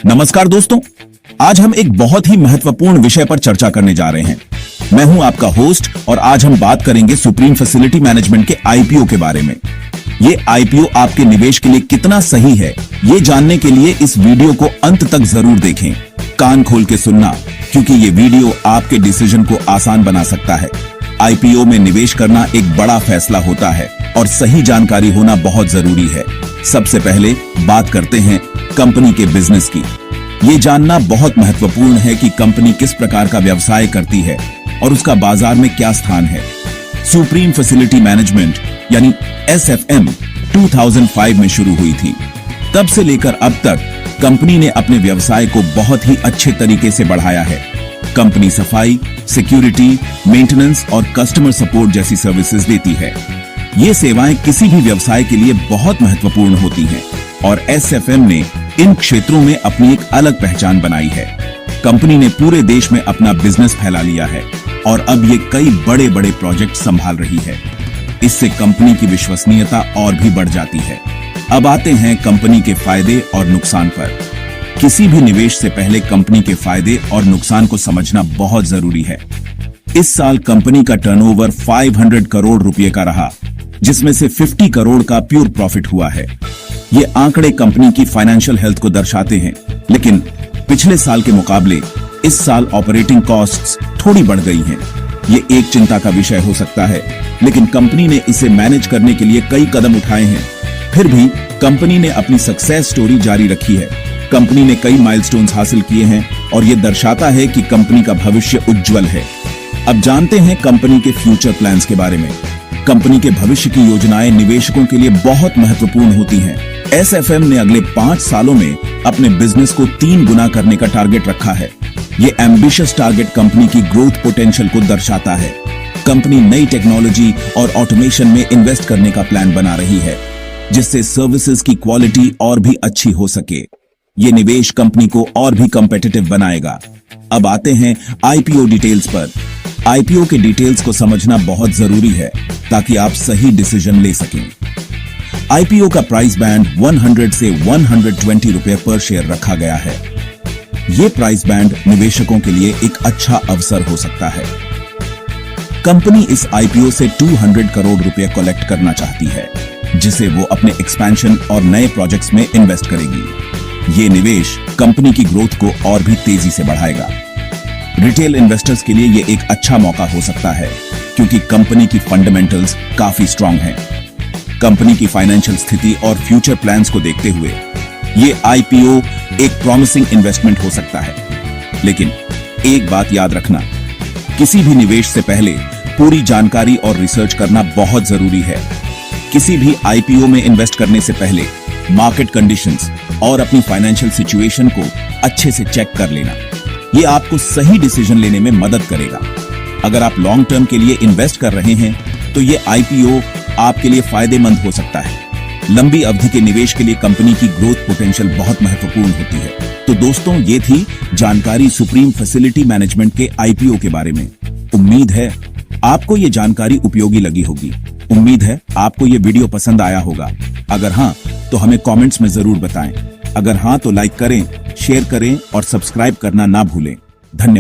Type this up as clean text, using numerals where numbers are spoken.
नमस्कार दोस्तों, आज हम एक बहुत ही महत्वपूर्ण विषय पर चर्चा करने जा रहे हैं। मैं हूं आपका होस्ट और आज हम बात करेंगे सुप्रीम फैसिलिटी मैनेजमेंट के आईपीओ के बारे में। ये आईपीओ आपके निवेश के लिए कितना सही है, ये जानने के लिए इस वीडियो को अंत तक जरूर देखें। कान खोल के सुनना, क्योंकि ये वीडियो आपके डिसीजन को आसान बना सकता है। आईपीओ में निवेश करना एक बड़ा फैसला होता है और सही जानकारी होना बहुत जरूरी है। सबसे पहले बात करते हैं कंपनी के बिजनेस की। ये जानना बहुत महत्वपूर्ण है कि कंपनी किस प्रकार का व्यवसाय करती है और उसका बाजार में क्या स्थान है। सुप्रीम फैसिलिटी मैनेजमेंट यानी एसएफएम 2005 में शुरू हुई थी। तब से लेकर अब तक कंपनी ने अपने व्यवसाय को बहुत ही अच्छे तरीके से बढ़ाया है। कंपनी सफाई, सिक्योरिटी, मेंटेनेंस और कस्टमर सपोर्ट जैसी सर्विसेज देती है। ये सेवाएं किसी भी व्यवसाय के लिए बहुत महत्वपूर्ण होती हैं और एसएफएम ने इन क्षेत्रों में अपनी एक अलग पहचान बनाई है। कंपनी ने पूरे देश में अपना बिजनेस फैला लिया है और अब ये कई बड़े बड़े प्रोजेक्ट संभाल रही है। इससे कंपनी की विश्वसनीयता और भी बढ़ जाती है। अब आते हैं कंपनी के फायदे और नुकसान पर। किसी भी निवेश से पहले कंपनी के फायदे और नुकसान को समझना बहुत जरूरी है। इस साल कंपनी का टर्नओवर 500 करोड़ रुपए का रहा, जिसमें से 50 करोड़ का प्योर प्रॉफिट हुआ है। ये आंकड़े कंपनी की फाइनेंशियल हेल्थ को दर्शाते हैं, लेकिन पिछले साल के मुकाबले इस साल ऑपरेटिंग कॉस्ट्स थोड़ी बढ़ गई हैं। ये एक चिंता का विषय हो सकता है, लेकिन कंपनी ने इसे मैनेज करने के लिए कई कदम उठाए हैं। फिर भी कंपनी ने अपनी सक्सेस स्टोरी जारी रखी है। कंपनी ने कई माइलस्टोन्स हासिल किए हैं और ये दर्शाता है कि कंपनी का भविष्य उज्जवल है। अब जानते हैं कंपनी के फ्यूचर प्लान्स के बारे में। कंपनी के भविष्य की योजनाएं निवेशकों के लिए बहुत महत्वपूर्ण होती हैं। एसएफएम ने अगले 5 सालों में अपने बिजनेस को 3 गुना करने का टारगेट रखा है। ये एम्बिशियस टारगेट कंपनी की ग्रोथ पोटेंशियल को दर्शाता है। कंपनी नई टेक्नोलॉजी और ऑटोमेशन में इन्वेस्ट करने का प्लान बना रही है, जिससे सर्विसेज की क्वालिटी और भी अच्छी हो सके। ये निवेश कंपनी को और भी कॉम्पिटिटिव बनाएगा। अब आते हैं आईपीओ डिटेल्स पर। आईपीओ के डिटेल्स को समझना बहुत जरूरी है ताकि आप सही डिसीजन ले सकें। आईपीओ का प्राइस बैंड 100 से 120 रुपए पर शेयर रखा गया है। यह प्राइस बैंड निवेशकों के लिए एक अच्छा अवसर हो सकता है। कंपनी इस आईपीओ से 200 करोड़ रुपए कलेक्ट करना चाहती है, जिसे वो अपने एक्सपेंशन और नए प्रोजेक्ट्स में इन्वेस्ट करेगी। ये निवेश कंपनी की ग्रोथ को और भी तेजी से बढ़ाएगा। रिटेल इन्वेस्टर्स के लिए ये एक अच्छा मौका हो सकता है, क्योंकि कंपनी की फंडामेंटल्स काफी स्ट्रांग हैं। कंपनी की फाइनेंशियल स्थिति और फ्यूचर प्लान्स को देखते हुए ये आईपीओ एक प्रॉमिसिंग इन्वेस्टमेंट हो सकता है। लेकिन एक बात याद रखना, किसी भी निवेश से पहले पूरी जानकारी और रिसर्च करना बहुत जरूरी है। किसी भी आईपीओ में इन्वेस्ट करने से पहले मार्केट कंडीशंस और अपनी फाइनेंशियल सिचुएशन को अच्छे से चेक कर लेना। ये आपको सही डिसीजन लेने में मदद करेगा। अगर आप लॉन्ग टर्म के लिए इन्वेस्ट कर रहे हैं तो ये आईपीओ आपके लिए फायदेमंद हो सकता है। लंबी अवधि के निवेश के लिए कंपनी की ग्रोथ पोटेंशियल बहुत महत्वपूर्ण होती है। तो दोस्तों, ये थी जानकारी सुप्रीम फैसिलिटी मैनेजमेंट के आईपीओ के बारे में। उम्मीद है आपको ये जानकारी उपयोगी लगी होगी। उम्मीद है आपको ये वीडियो पसंद आया होगा। अगर हाँ, तो हमें कमेंट्स में जरूर बताएं। अगर हाँ, तो लाइक करें, शेयर करें और सब्सक्राइब करना ना भूलें। धन्यवाद।